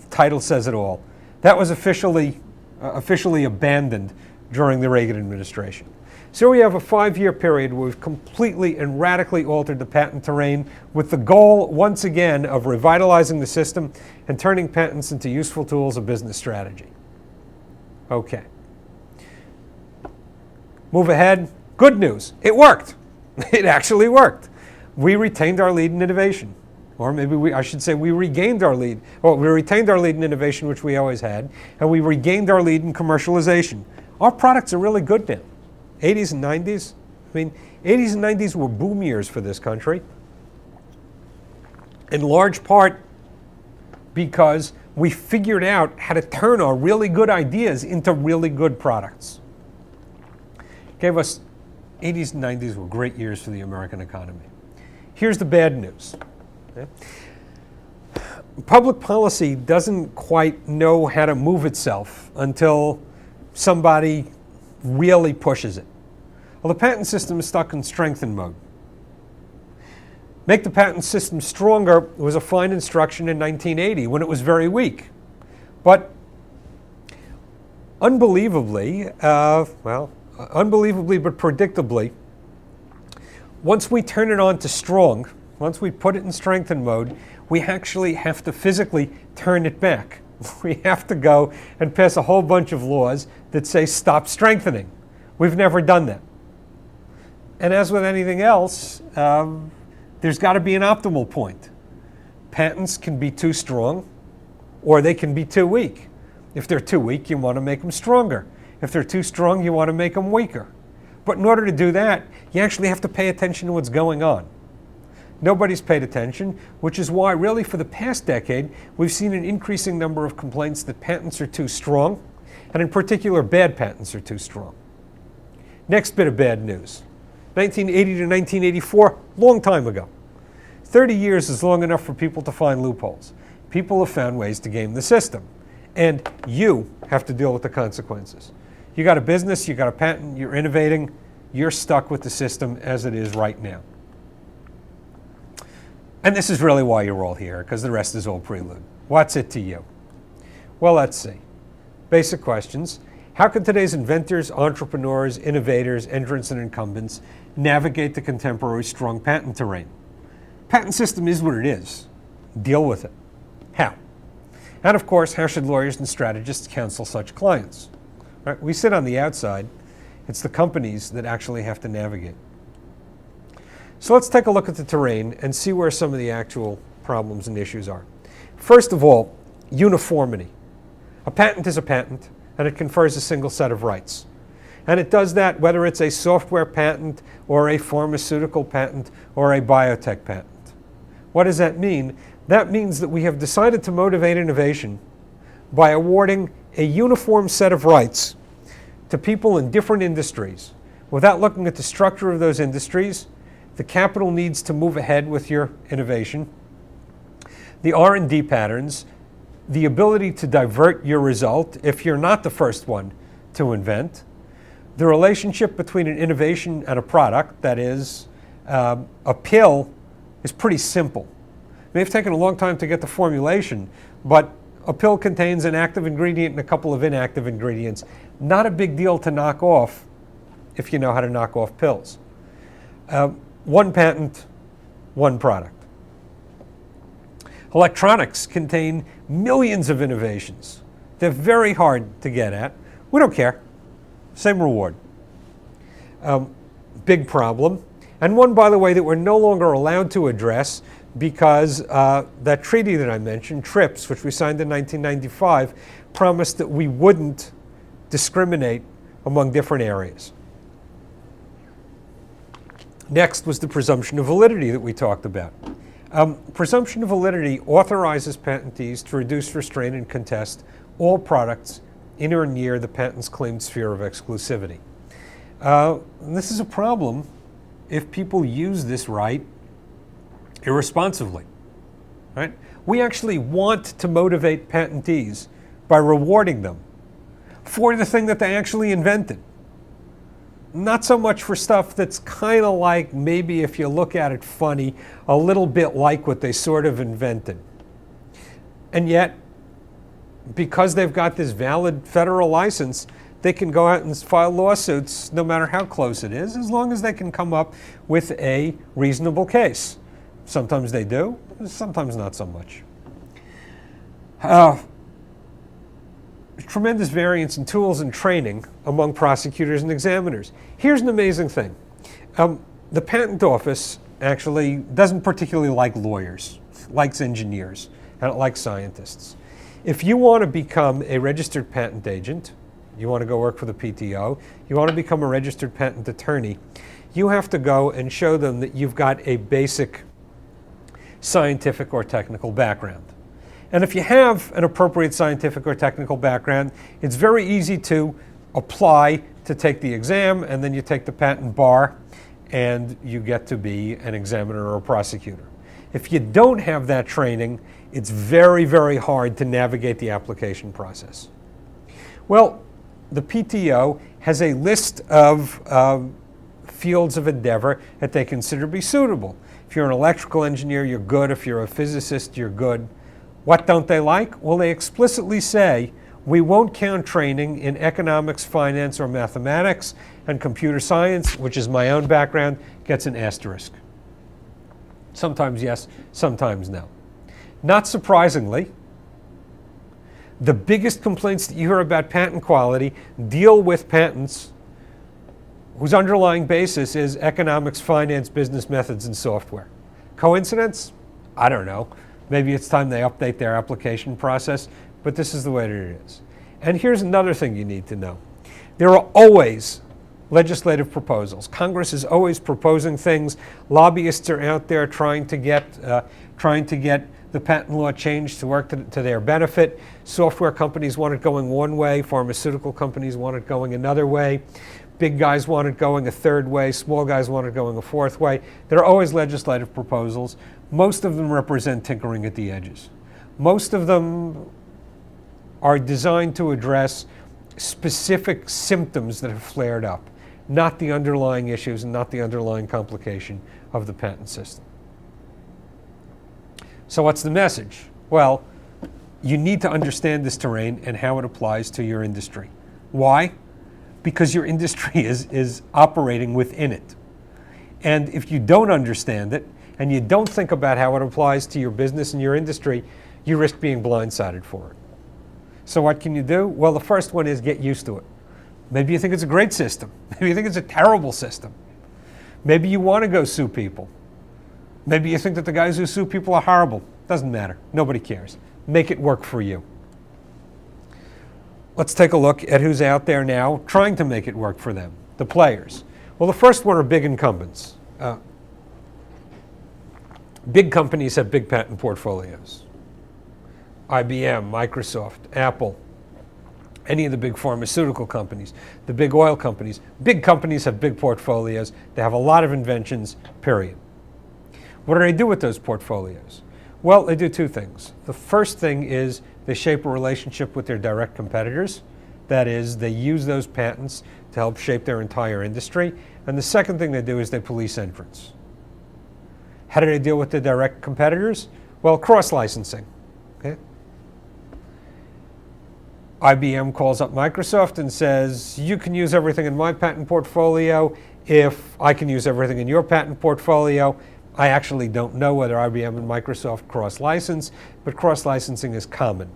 the title says it all. That was officially abandoned during the Reagan administration. So we have a 5-year period where we've completely and radically altered the patent terrain with the goal, once again, of revitalizing the system and turning patents into useful tools of business strategy. Okay. Move ahead. Good news. It worked. It actually worked. We retained our lead in innovation. Or maybe I should say we regained our lead. Well, we retained our lead in innovation, which we always had, and we regained our lead in commercialization. Our products are really good now. 80s and 90s. 80s and 90s were boom years for this country. In large part because we figured out how to turn our really good ideas into really good products. Gave us 80s and 90s were great years for the American economy. Here's the bad news. Okay? Public policy doesn't quite know how to move itself until somebody really pushes it. Well, the patent system is stuck in strengthen mode. Make the patent system stronger was a fine instruction in 1980 when it was very weak. But unbelievably but predictably, once we turn it on to strong, once we put it in strengthen mode, we actually have to physically turn it back. We have to go and pass a whole bunch of laws that say stop strengthening. We've never done that. And as with anything else, there's got to be an optimal point. Patents can be too strong or they can be too weak. If they're too weak, you want to make them stronger. If they're too strong, you want to make them weaker. But in order to do that, you actually have to pay attention to what's going on. Nobody's paid attention, which is why really for the past decade, we've seen an increasing number of complaints that patents are too strong, and in particular, bad patents are too strong. Next bit of bad news. 1980 to 1984, long time ago. 30 years is long enough for people to find loopholes. People have found ways to game the system, and you have to deal with the consequences. You got a business, you got a patent, you're innovating, you're stuck with the system as it is right now. And this is really why you're all here, because the rest is all prelude. What's it to you? Well, let's see. Basic questions. How can today's inventors, entrepreneurs, innovators, entrants, and incumbents navigate the contemporary strong patent terrain? Patent system is what it is. Deal with it. How? And of course, how should lawyers and strategists counsel such clients? Right? We sit on the outside. It's the companies that actually have to navigate. So let's take a look at the terrain and see where some of the actual problems and issues are. First of all, uniformity. A patent is a patent, and it confers a single set of rights. And it does that whether it's a software patent or a pharmaceutical patent or a biotech patent. What does that mean? That means that we have decided to motivate innovation by awarding a uniform set of rights to people in different industries without looking at the structure of those industries, the capital needs to move ahead with your innovation, the R&D patterns, the ability to divert your result if you're not the first one to invent, the relationship between an innovation and a product, that is, a pill is pretty simple. It may have taken a long time to get the formulation, but a pill contains an active ingredient and a couple of inactive ingredients. Not a big deal to knock off if you know how to knock off pills. One patent, one product. Electronics contain millions of innovations. They're very hard to get at. We don't care. Same reward. Big problem. And one, by the way, that we're no longer allowed to address because that treaty that I mentioned, TRIPS, which we signed in 1995, promised that we wouldn't discriminate among different areas. Next was the presumption of validity that we talked about. Presumption of validity authorizes patentees to reduce, restrain, and contest all products in or near the patent's claimed sphere of exclusivity. This is a problem if people use this right irresponsibly. Right? We actually want to motivate patentees by rewarding them for the thing that they actually invented. Not so much for stuff that's kind of like, maybe if you look at it funny, a little bit like what they sort of invented. And yet, because they've got this valid federal license, they can go out and file lawsuits no matter how close it is, as long as they can come up with a reasonable case. Sometimes they do, sometimes not so much. Tremendous variance in tools and training among prosecutors and examiners. Here's an amazing thing. The patent office actually doesn't particularly like lawyers, likes engineers, and it likes scientists. If you want to become a registered patent agent, you want to go work for the PTO, you want to become a registered patent attorney, you have to go and show them that you've got a basic scientific or technical background. And if you have an appropriate scientific or technical background, it's very easy to apply to take the exam, and then you take the patent bar, and you get to be an examiner or a prosecutor. If you don't have that training, it's very, very hard to navigate the application process. Well, the PTO has a list of fields of endeavor that they consider to be suitable. If you're an electrical engineer, you're good. If you're a physicist, you're good. What don't they like? Well, they explicitly say, we won't count training in economics, finance, or mathematics, and computer science, which is my own background, gets an asterisk. Sometimes yes, sometimes no. Not surprisingly, the biggest complaints that you hear about patent quality deal with patents whose underlying basis is economics, finance, business methods, and software. Coincidence? I don't know. Maybe it's time they update their application process, but this is the way that it is. And here's another thing you need to know. There are always legislative proposals. Congress is always proposing things. Lobbyists are out there trying to get the patent law changed to work to their benefit. Software companies want it going one way. Pharmaceutical companies want it going another way. Big guys want it going a third way. Small guys want it going a fourth way. There are always legislative proposals. Most of them represent tinkering at the edges. Most of them are designed to address specific symptoms that have flared up, not the underlying issues and not the underlying complication of the patent system. So what's the message? Well, you need to understand this terrain and how it applies to your industry. Why? Because your industry is operating within it. And if you don't understand it, and you don't think about how it applies to your business and your industry, you risk being blindsided for it. So what can you do? Well, the first one is get used to it. Maybe you think it's a great system. Maybe you think it's a terrible system. Maybe you want to go sue people. Maybe you think that the guys who sue people are horrible. Doesn't matter. Nobody cares. Make it work for you. Let's take a look at who's out there now trying to make it work for them, the players. Well, the first one are big incumbents. Big companies have big patent portfolios. IBM, Microsoft, Apple, any of the big pharmaceutical companies, the big oil companies. Big companies have big portfolios. They have a lot of inventions, period. What do they do with those portfolios? Well, they do two things. The first thing is they shape a relationship with their direct competitors. That is, they use those patents to help shape their entire industry. And the second thing they do is they police entrants. How do they deal with their direct competitors? Well, cross-licensing. Okay? IBM calls up Microsoft and says, you can use everything in my patent portfolio if I can use everything in your patent portfolio. I actually don't know whether IBM and Microsoft cross-license, but cross-licensing is common.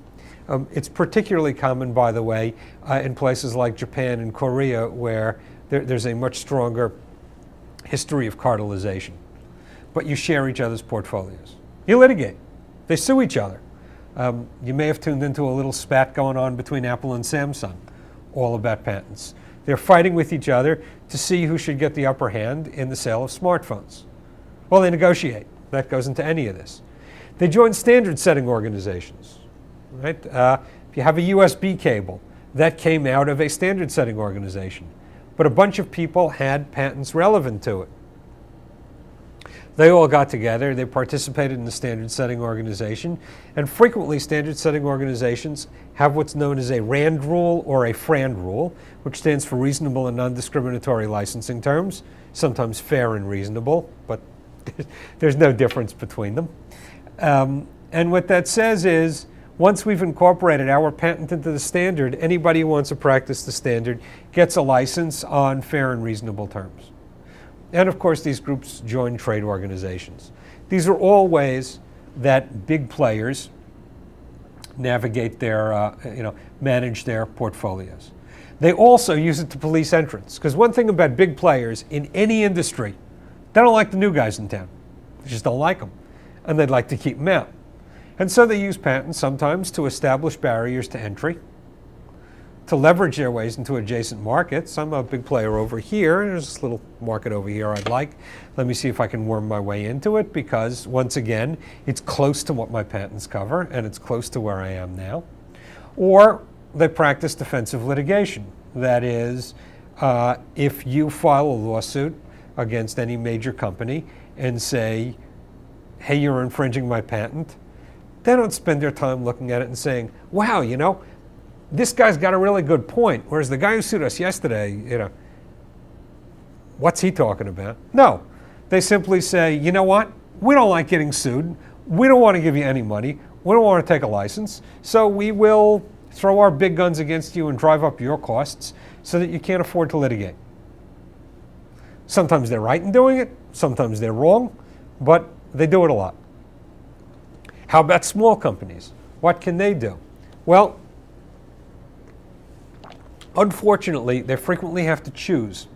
It's particularly common, by the way, in places like Japan and Korea, where there's a much stronger history of cartelization. But you share each other's portfolios. You litigate. They sue each other. You may have tuned into a little spat going on between Apple and Samsung, all about patents. They're fighting with each other to see who should get the upper hand in the sale of smartphones. Well, they negotiate. That goes into any of this. They join standard-setting organizations. Right? If you have a USB cable, that came out of a standard-setting organization. But a bunch of people had patents relevant to it. They all got together, they participated in the standard-setting organization, and frequently standard-setting organizations have what's known as a RAND rule or a FRAND rule, which stands for reasonable and non-discriminatory licensing terms, sometimes fair and reasonable, but there's no difference between them. And what that says is, once we've incorporated our patent into the standard, anybody who wants to practice the standard gets a license on fair and reasonable terms. And of course, these groups join trade organizations. These are all ways that big players navigate their, manage their portfolios. They also use it to police entrants, because one thing about big players in any industry, they don't like the new guys in town. They just don't like them, and they'd like to keep them out. And so they use patents sometimes to establish barriers to entry, to leverage their ways into adjacent markets. I'm a big player over here. There's this little market over here I'd like. Let me see if I can worm my way into it, because once again, it's close to what my patents cover and it's close to where I am now. Or they practice defensive litigation. That is, if you file a lawsuit against any major company and say, hey, you're infringing my patent, they don't spend their time looking at it and saying, wow, this guy's got a really good point, whereas the guy who sued us yesterday, what's he talking about? No, they simply say, you know what? We don't like getting sued. We don't want to give you any money. We don't want to take a license. So we will throw our big guns against you and drive up your costs so that you can't afford to litigate. Sometimes they're right in doing it. Sometimes they're wrong, but they do it a lot. How about small companies? What can they do? Well, unfortunately, they frequently have to choose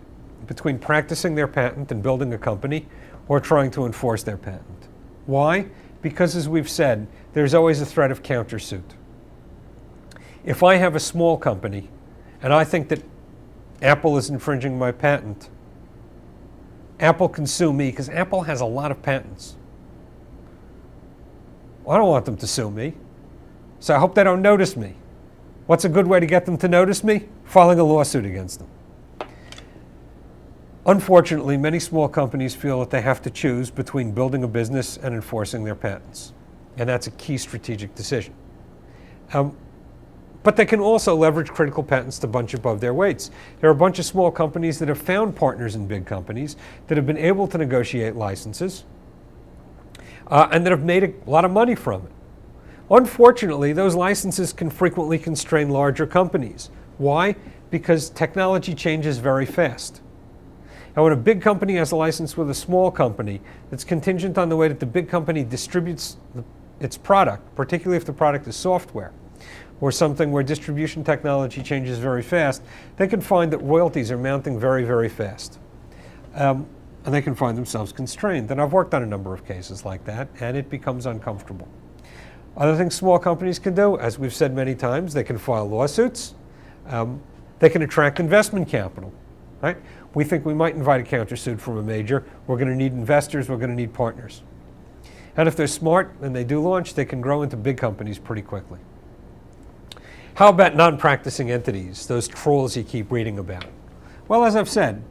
between practicing their patent and building a company or trying to enforce their patent. Why? Because, as we've said, there's always a threat of countersuit. If I have a small company and I think that Apple is infringing my patent, Apple can sue me because Apple has a lot of patents. Well, I don't want them to sue me, so I hope they don't notice me. What's a good way to get them to notice me? Filing a lawsuit against them. Unfortunately, many small companies feel that they have to choose between building a business and enforcing their patents. And that's a key strategic decision. But they can also leverage critical patents to punch above their weights. There are a bunch of small companies that have found partners in big companies that have been able to negotiate licenses and that have made a lot of money from it. Unfortunately, those licenses can frequently constrain larger companies. Why? Because technology changes very fast. And when a big company has a license with a small company, it's contingent on the way that the big company distributes its product, particularly if the product is software. or something where distribution technology changes very fast, they can find that royalties are mounting very, very fast. And they can find themselves constrained. And I've worked on a number of cases like that, and it becomes uncomfortable. Other things small companies can do, as we've said many times, they can file lawsuits. They can attract investment capital. Right? We think we might invite a countersuit from a major. We're going to need investors. We're going to need partners. And if they're smart and they do launch, they can grow into big companies pretty quickly. How about non-practicing entities, those trolls you keep reading about? Well, as I've said,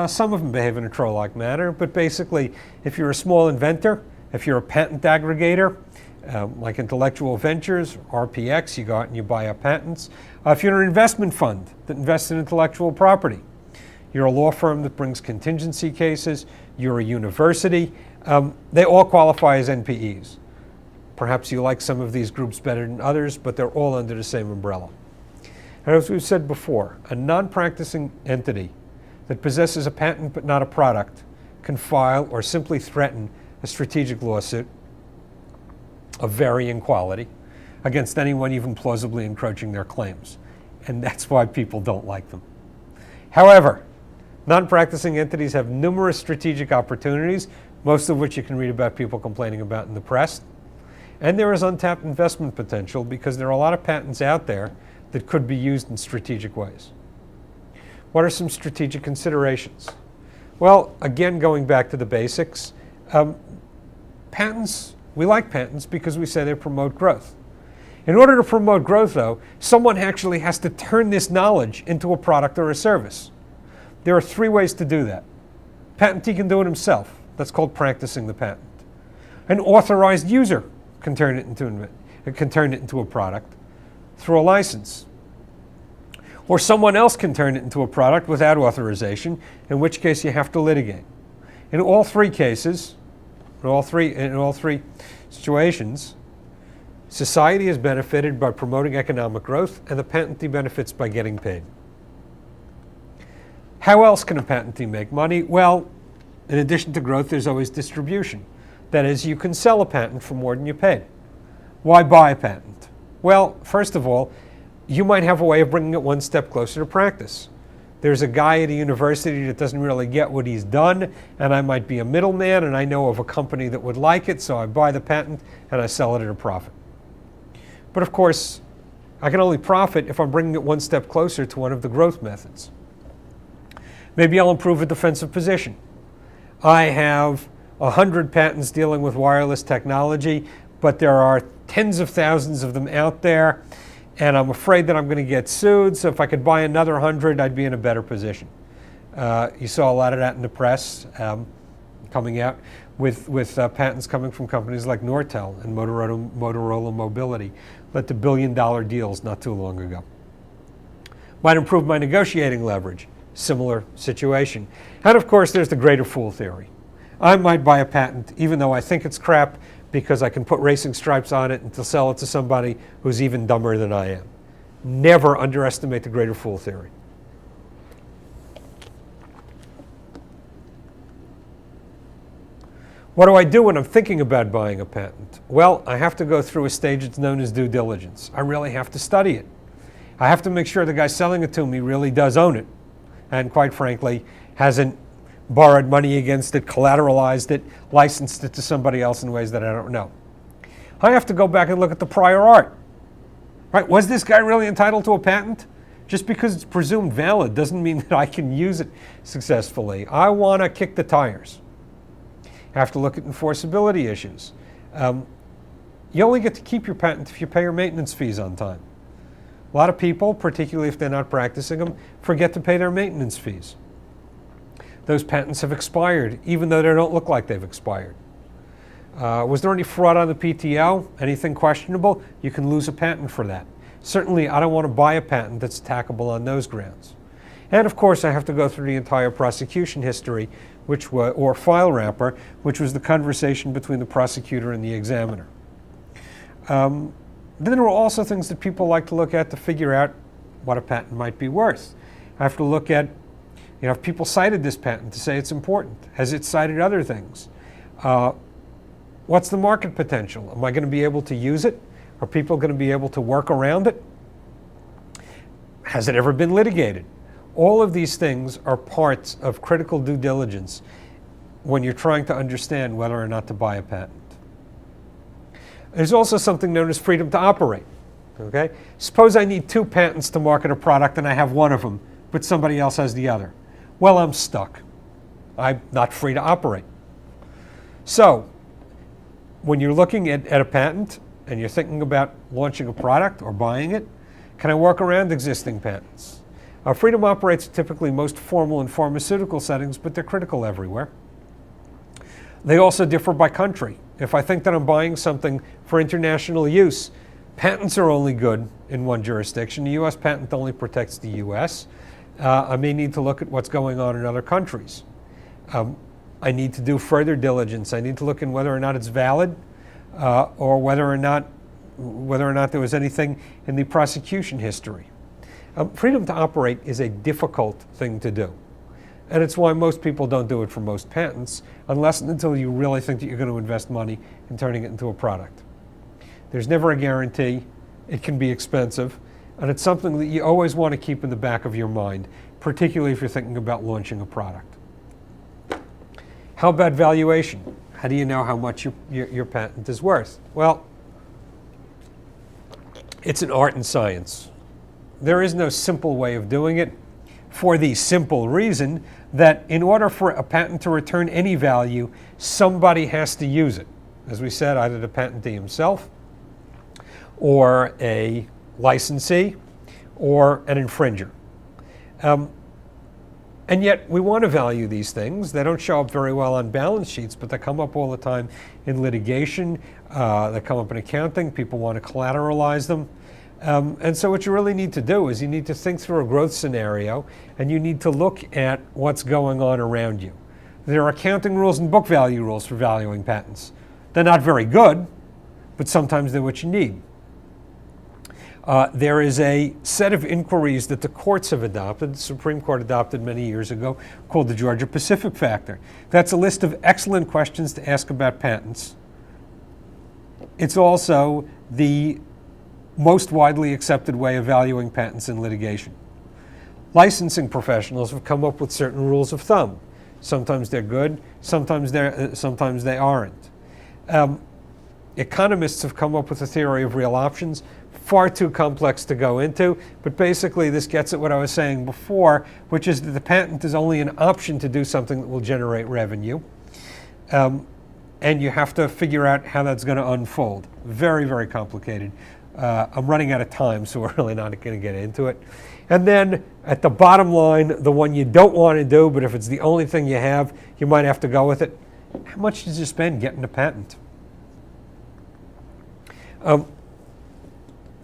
some of them behave in a troll-like manner, but basically, if you're a small inventor, if you're a patent aggregator, like Intellectual Ventures, RPX, you go out and you buy up patents. If you're an investment fund that invests in intellectual property, you're a law firm that brings contingency cases, you're a university, they all qualify as NPEs. Perhaps you like some of these groups better than others, but they're all under the same umbrella. And as we've said before, a non-practicing entity that possesses a patent but not a product can file or simply threaten a strategic lawsuit of varying quality against anyone even plausibly encroaching their claims. And that's why people don't like them. However, non-practicing entities have numerous strategic opportunities, most of which you can read about people complaining about in the press. And there is untapped investment potential because there are a lot of patents out there that could be used in strategic ways. What are some strategic considerations? Well, again, going back to the basics, patents, we like patents because we say they promote growth. In order to promote growth, though, someone actually has to turn this knowledge into a product or a service. There are three ways to do that. Patentee can do it himself. That's called practicing the patent. An authorized user can turn it into a product through a license. Or someone else can turn it into a product without authorization, in which case you have to litigate. In all three cases, in all three situations, society is benefited by promoting economic growth, and the patentee benefits by getting paid. How else can a patentee make money? Well, in addition to growth, there's always distribution. That is, you can sell a patent for more than you paid. Why buy a patent? Well, first of all, you might have a way of bringing it one step closer to practice. There's a guy at a university that doesn't really get what he's done, and I might be a middleman, and I know of a company that would like it, so I buy the patent and I sell it at a profit. But of course, I can only profit if I'm bringing it one step closer to one of the growth methods. Maybe I'll improve a defensive position. I have 100 patents dealing with wireless technology, but there are tens of thousands of them out there, and I'm afraid that I'm going to get sued, so if I could buy another 100, I'd be in a better position. You saw a lot of that in the press coming out with patents coming from companies like Nortel and Motorola Mobility, led to billion-dollar deals not too long ago. Might improve my negotiating leverage. Similar situation. And of course, there's the greater fool theory. I might buy a patent even though I think it's crap because I can put racing stripes on it and to sell it to somebody who's even dumber than I am. Never underestimate the greater fool theory. What do I do when I'm thinking about buying a patent? Well, I have to go through a stage that's known as due diligence. I really have to study it. I have to make sure the guy selling it to me really does own it, and quite frankly, hasn't borrowed money against it, collateralized it, licensed it to somebody else in ways that I don't know. I have to go back and look at the prior art. Right? Was this guy really entitled to a patent? Just because it's presumed valid doesn't mean that I can use it successfully. I want to kick the tires. I have to look at enforceability issues. You only get to keep your patent if you pay your maintenance fees on time. A lot of people, particularly if they're not practicing them, forget to pay their maintenance fees. Those patents have expired, even though they don't look like they've expired. Was there any fraud on the PTO? Anything questionable? You can lose a patent for that. Certainly, I don't want to buy a patent that's attackable on those grounds. And of course, I have to go through the entire prosecution history, or file wrapper, which was the conversation between the prosecutor and the examiner. Then there are also things that people like to look at to figure out what a patent might be worth. I have to look at, if people cited this patent to say it's important. Has it cited other things? What's the market potential? Am I going to be able to use it? Are people going to be able to work around it? Has it ever been litigated? All of these things are parts of critical due diligence when you're trying to understand whether or not to buy a patent. There's also something known as freedom to operate. Okay? Suppose I need 2 patents to market a product and I have one of them, but somebody else has the other. Well, I'm stuck. I'm not free to operate. So, when you're looking at a patent and you're thinking about launching a product or buying it, can I work around existing patents? Freedom operates typically most formal in pharmaceutical settings, but they're critical everywhere. They also differ by country. If I think that I'm buying something for international use, patents are only good in one jurisdiction. The U.S. patent only protects the U.S. I may need to look at what's going on in other countries. I need to do further diligence. I need to look in whether or not it's valid, or whether or not there was anything in the prosecution history. Freedom to operate is a difficult thing to do. And it's why most people don't do it for most patents, unless and until you really think that you're going to invest money in turning it into a product. There's never a guarantee. It can be expensive. And it's something that you always want to keep in the back of your mind, particularly if you're thinking about launching a product. How about valuation? How do you know how much your patent is worth? Well, it's an art and science. There is no simple way of doing it, for the simple reason that in order for a patent to return any value, somebody has to use it. As we said, either the patentee himself, or a licensee, or an infringer. And yet we want to value these things. They don't show up very well on balance sheets, but they come up all the time in litigation. They come up in accounting. People want to collateralize them. And so what you really need to do is you need to think through a growth scenario, and you need to look at what's going on around you. There are accounting rules and book value rules for valuing patents. They're not very good, but sometimes they're what you need. There is a set of inquiries that the courts have adopted, the Supreme Court adopted many years ago, called the Georgia-Pacific factor. That's a list of excellent questions to ask about patents. It's also the most widely accepted way of valuing patents in litigation. Licensing professionals have come up with certain rules of thumb. Sometimes they're good, sometimes they aren't. Economists have come up with a theory of real options, far too complex to go into, but basically this gets at what I was saying before, which is that the patent is only an option to do something that will generate revenue. And you have to figure out how that's going to unfold. Very, very complicated. I'm running out of time, so we're really not going to get into it. And then at the bottom line, the one you don't want to do, but if it's the only thing you have, you might have to go with it. How much did you spend getting a patent?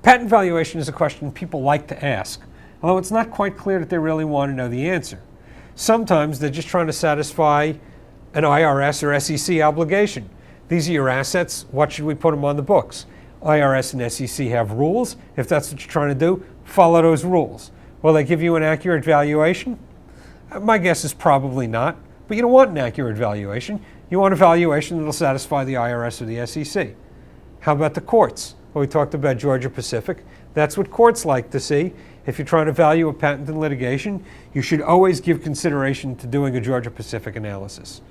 Patent valuation is a question people like to ask, although it's not quite clear that they really want to know the answer. Sometimes they're just trying to satisfy an IRS or SEC obligation. These are your assets. What should we put them on the books? IRS and SEC have rules. If that's what you're trying to do, follow those rules. Will they give you an accurate valuation? My guess is probably not, but you don't want an accurate valuation. You want a valuation that will satisfy the IRS or the SEC. How about the courts? Well, we talked about Georgia-Pacific. That's what courts like to see. If you're trying to value a patent in litigation, you should always give consideration to doing a Georgia-Pacific analysis.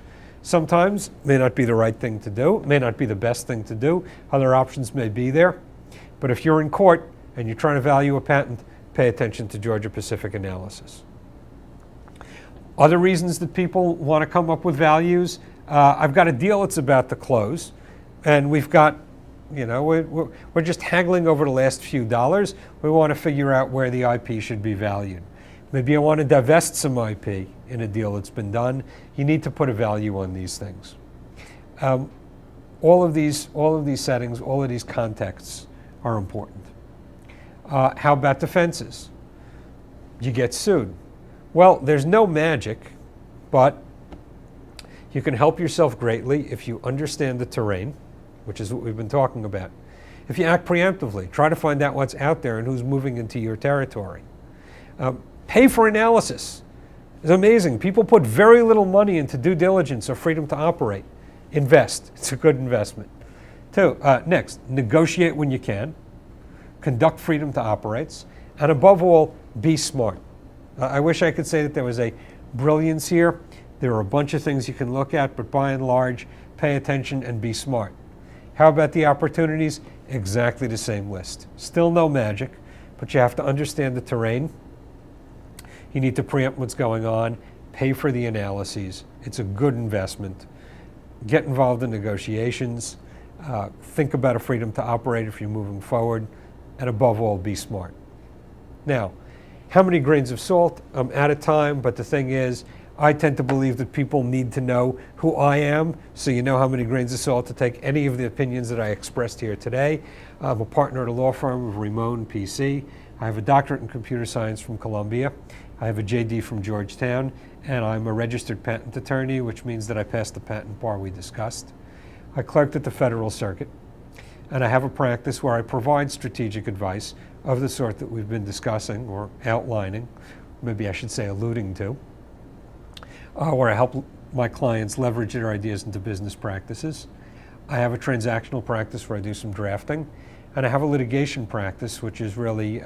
Sometimes it may not be the right thing to do, it may not be the best thing to do, other options may be there. But if you're in court and you're trying to value a patent, pay attention to Georgia-Pacific analysis. Other reasons that people want to come up with values, I've got a deal that's about to close, and we've got, we're just haggling over the last few dollars. We want to figure out where the IP should be valued. Maybe I want to divest some IP in a deal that's been done. You need to put a value on these things. All of these settings, all of these contexts are important. How about defenses? You get sued. Well, there's no magic, but you can help yourself greatly if you understand the terrain, which is what we've been talking about. If you act preemptively, try to find out what's out there and who's moving into your territory. Pay for analysis. It's amazing. People put very little money into due diligence or freedom to operate. Invest. It's a good investment. Next, negotiate when you can, conduct freedom to operate, and above all, be smart. I wish I could say that there was a brilliance here. There are a bunch of things you can look at, but by and large, pay attention and be smart. How about the opportunities? Exactly the same list. Still no magic, but you have to understand the terrain. You need to preempt what's going on, pay for the analyses. It's a good investment. Get involved in negotiations. Think about a freedom to operate if you're moving forward, and above all, be smart. Now, how many grains of salt? I'm out of time, but the thing is, I tend to believe that people need to know who I am, so you know how many grains of salt to take any of the opinions that I expressed here today. I'm a partner at a law firm of Ramon PC. I have a doctorate in computer science from Columbia. I have a JD from Georgetown, and I'm a registered patent attorney, which means that I passed the patent bar we discussed. I clerked at the Federal Circuit, and I have a practice where I provide strategic advice of the sort that we've been discussing or outlining, maybe I should say alluding to, where I help my clients leverage their ideas into business practices. I have a transactional practice where I do some drafting, and I have a litigation practice, which has really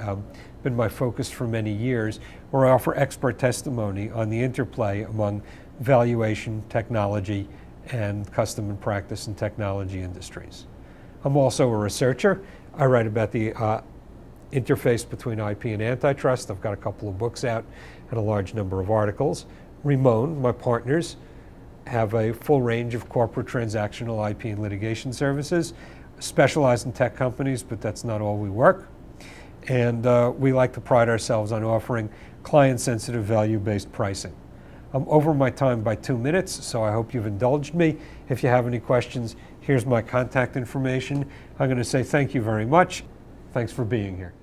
been my focus for many years, where I offer expert testimony on the interplay among valuation, technology, and custom and practice and technology industries. I'm also a researcher. I write about the interface between IP and antitrust. I've got a couple of books out and a large number of articles. Ramon, my partners, have a full range of corporate transactional IP and litigation services, specialize in tech companies, but that's not all we work. And we like to pride ourselves on offering client-sensitive, value-based pricing. I'm over my time by 2 minutes, so I hope you've indulged me. If you have any questions, here's my contact information. I'm going to say thank you very much. Thanks for being here.